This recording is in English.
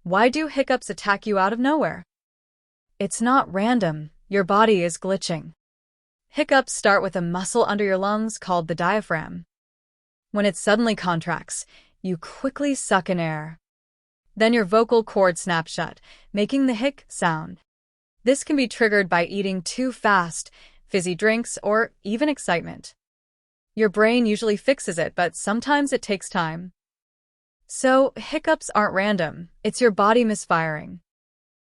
Why do hiccups attack you out of nowhere? It's not random. Your body is glitching. Hiccups start with a muscle under your lungs called the diaphragm. When it suddenly contracts, you quickly suck in air. Then your vocal cord snaps shut, making the hic sound. This can be triggered by eating too fast, fizzy drinks, or even excitement. Your brain usually fixes it, but sometimes it takes time. So, hiccups aren't random. It's your body misfiring.